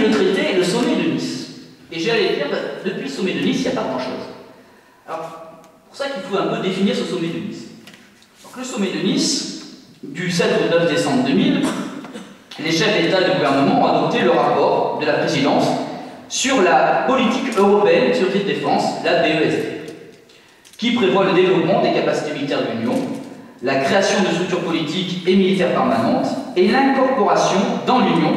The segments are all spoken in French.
le traité et le sommet de Nice. Et j'allais dire, depuis le sommet de Nice, il n'y a pas grand-chose. Alors, c'est pour ça qu'il faut un peu définir ce sommet de Nice. Donc, le sommet de Nice, du 7 au 9 décembre 2000, les chefs d'État et de gouvernement ont adopté le rapport de la présidence sur la politique européenne de sécurité et de défense, la PESD, qui prévoit le développement des capacités militaires de l'Union, la création de structures politiques et militaires permanentes et l'incorporation dans l'Union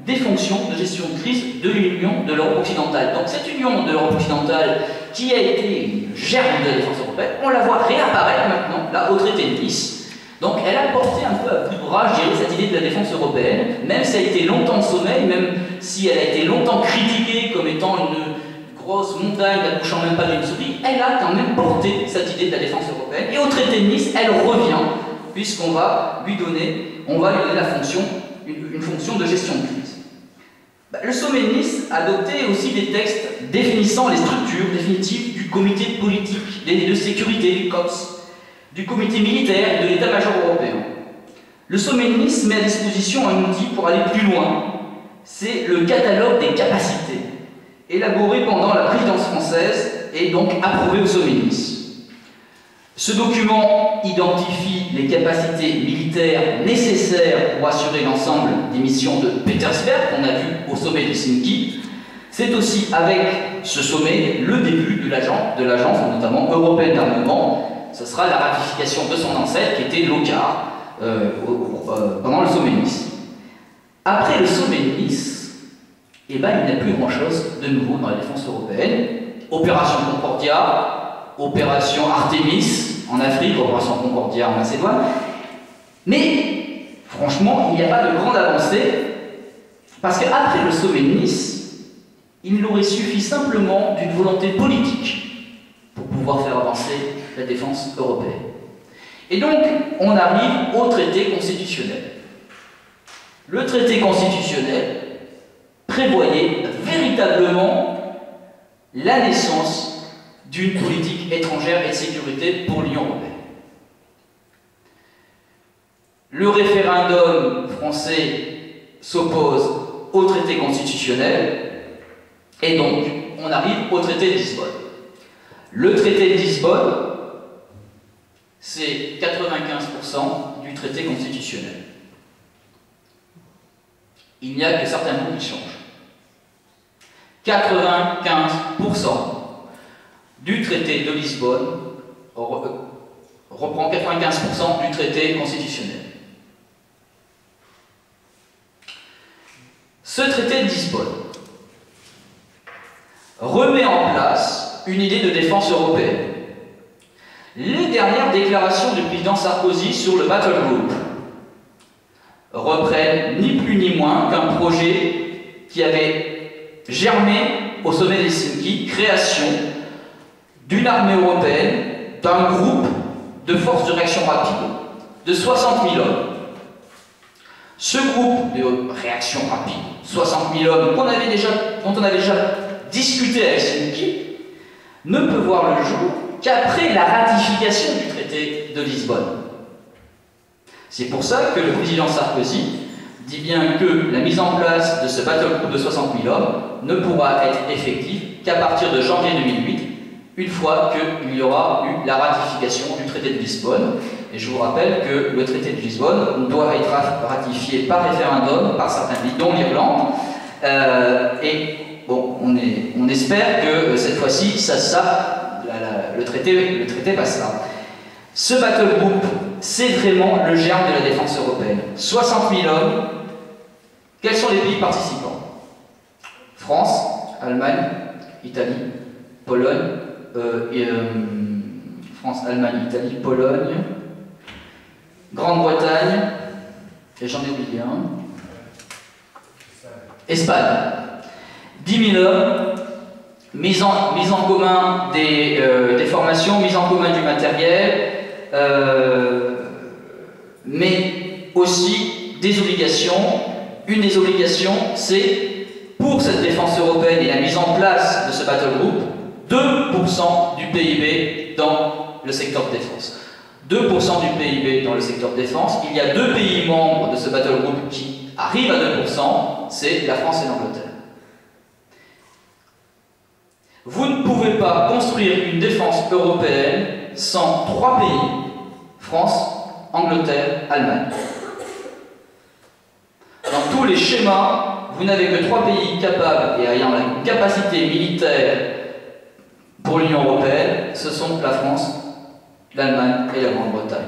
des fonctions de gestion de crise de l'Union de l'Europe occidentale. Donc cette Union de l'Europe occidentale qui a été une germe de la défense européenne, on la voit réapparaître maintenant, là, au traité de Nice. Donc elle a porté un peu à bout de bras, je dirais, cette idée de la défense européenne, même si elle a été longtemps de sommeil, même si elle a été longtemps critiquée comme étant une grosse montagne n'accouchant même pas d'une souris, elle a quand même porté cette idée de la défense européenne. Et au traité de Nice, elle revient, puisqu'on va lui donner la fonction, une fonction de gestion de crise. Le sommet de Nice a adopté aussi des textes définissant les structures définitives du comité politique de sécurité, du COPS, du comité militaire et de l'état-major européen. Le sommet de Nice met à disposition un outil pour aller plus loin. C'est le catalogue des capacités, élaboré pendant la présidence française et donc approuvé au sommet de Nice. Ce document identifie les capacités militaires nécessaires pour assurer l'ensemble des missions de Petersberg qu'on a vu au sommet d'Helsinki. C'est aussi avec ce sommet le début de l'agence, notamment européenne d'armement. Ce sera la ratification de son ancêtre qui était l'OCAR pendant le sommet de Nice. Après le sommet de Nice, il n'y a plus grand-chose de nouveau dans la défense européenne. Opération Concordia, opération Artemis en Afrique, opération Concordia en Macédoine. Mais franchement, il n'y a pas de grande avancée parce qu'après le sommet de Nice, il nous aurait suffi simplement d'une volonté politique pour pouvoir faire avancer la défense européenne. Et donc, on arrive au traité constitutionnel. Le traité constitutionnel prévoyait véritablement la naissance d'une politique étrangère et de sécurité pour l'Union européenne. Le référendum français s'oppose au traité constitutionnel et donc on arrive au traité de Lisbonne. Le traité de Lisbonne, c'est 95% du traité constitutionnel. Il n'y a que certains mots qui changent. 95% du traité de Lisbonne reprend 95% du traité constitutionnel. Ce traité de Lisbonne remet en place une idée de défense européenne. Les dernières déclarations du président Sarkozy sur le Battle Group reprennent ni plus ni moins qu'un projet qui avait germé au sommet d'Helsinki, création d'une armée européenne, d'un groupe de forces de réaction rapide de 60 000 hommes. Ce groupe de réaction rapide, 60 000 hommes, dont on avait déjà discuté à Helsinki, ne peut voir le jour qu'après la ratification du traité de Lisbonne. C'est pour ça que le président Sarkozy dit bien que la mise en place de ce battle group de 60 000 hommes ne pourra être effective qu'à partir de janvier 2008, une fois qu'il y aura eu la ratification du traité de Lisbonne. Et je vous rappelle que le traité de Lisbonne doit être ratifié par référendum par certains pays, dont l'Irlande. Et bon, on espère que cette fois-ci, le traité passera. Ce battle group, c'est vraiment le germe de la défense européenne. 60 000 hommes. Quels sont les pays participants? France, Allemagne, Italie, Pologne, France, Allemagne, Italie, Pologne, Grande-Bretagne, et j'en ai oublié un, Espagne. 10 000 hommes, mise en commun des formations, mise en commun du matériel, mais aussi des obligations. Une des obligations, c'est, pour cette défense européenne et la mise en place de ce battle group, 2% du PIB dans le secteur de défense. 2% du PIB dans le secteur de défense. Il y a deux pays membres de ce battle group qui arrivent à 2%, c'est la France et l'Angleterre. Vous ne pouvez pas construire une défense européenne sans 3 pays, France, Angleterre, Allemagne. Dans tous les schémas, vous n'avez que 3 pays capables et ayant la capacité militaire pour l'Union européenne, ce sont la France, l'Allemagne et la Grande-Bretagne.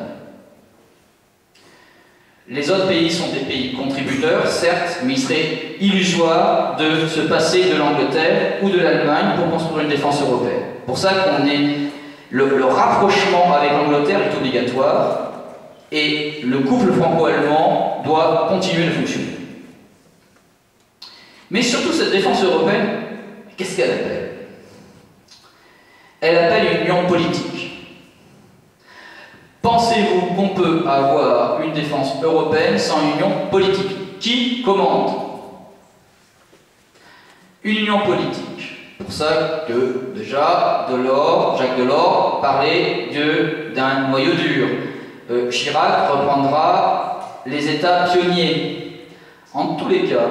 Les autres pays sont des pays contributeurs, certes, mais il serait illusoire de se passer de l'Angleterre ou de l'Allemagne pour construire une défense européenne. Pour ça qu'on est le rapprochement avec l'Angleterre est obligatoire et le couple franco-allemand doit continuer de fonctionner. Mais surtout, cette défense européenne, qu'est-ce qu'elle appelle? Elle appelle une union politique. Pensez-vous qu'on peut avoir une défense européenne sans union politique? Qui commande? Une union politique. Pour ça que, déjà, Jacques Delors parlait d'un noyau dur. Chirac reprendra les États pionniers. En tous les cas,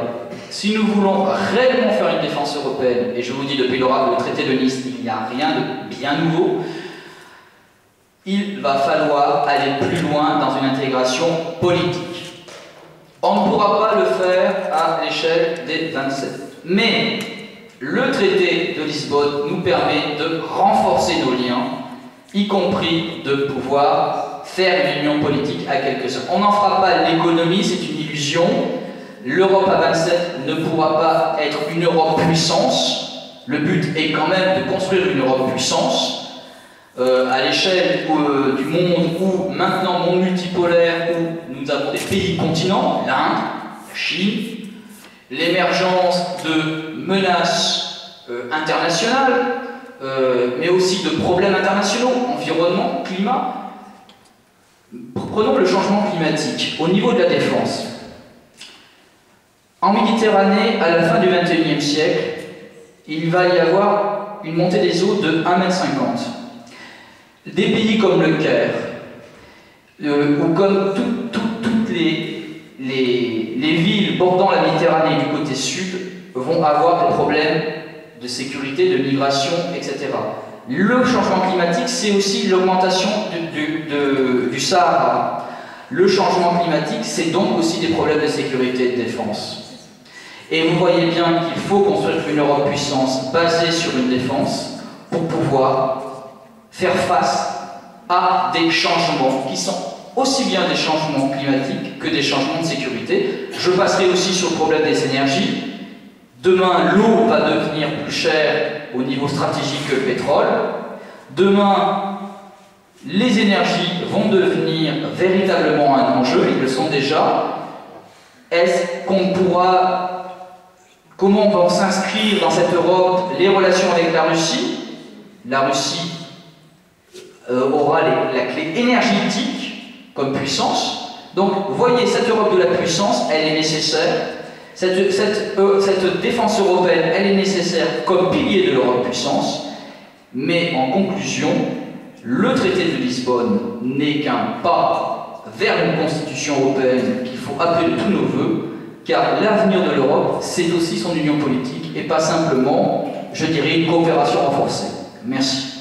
si nous voulons réellement faire une défense européenne, et je vous dis depuis le traité de Nice, il n'y a rien de bien nouveau, il va falloir aller plus loin dans une intégration politique. On ne pourra pas le faire à l'échelle des 27. Mais le traité de Lisbonne nous permet de renforcer nos liens, y compris de pouvoir faire une union politique à quelques-uns. On n'en fera pas l'économie, c'est une illusion. L'Europe à 27 ne pourra pas être une Europe puissance. Le but est quand même de construire une Europe puissance. À l'échelle du monde où maintenant monde multipolaire, où nous avons des pays continents, l'Inde, la Chine, l'émergence de menaces internationales, mais aussi de problèmes internationaux, environnement, climat. Prenons le changement climatique au niveau de la défense. En Méditerranée, à la fin du XXIe siècle, il va y avoir une montée des eaux de 1,50 m. Des pays comme le Caire, ou comme toutes les villes bordant la Méditerranée du côté sud, vont avoir des problèmes de sécurité, de migration, etc. Le changement climatique, c'est aussi l'augmentation du Sahara. Le changement climatique, c'est donc aussi des problèmes de sécurité et de défense. Et vous voyez bien qu'il faut construire une Europe puissance basée sur une défense pour pouvoir faire face à des changements qui sont aussi bien des changements climatiques que des changements de sécurité. Je passerai aussi sur le problème des énergies. Demain, l'eau va devenir plus chère au niveau stratégique que le pétrole. Demain, les énergies vont devenir véritablement un enjeu, ils le sont déjà. Est-ce qu'on pourra... Comment vont s'inscrire dans cette Europe les relations avec la Russie? La Russie aura la clé énergétique comme puissance. Donc, vous voyez, cette Europe de la puissance, elle est nécessaire. Cette défense européenne, elle est nécessaire comme pilier de l'Europe puissance. Mais en conclusion, le traité de Lisbonne n'est qu'un pas vers une constitution européenne qu'il faut appeler de tous nos voeux, car l'avenir de l'Europe, c'est aussi son union politique, et pas simplement, je dirais, une coopération renforcée. Merci.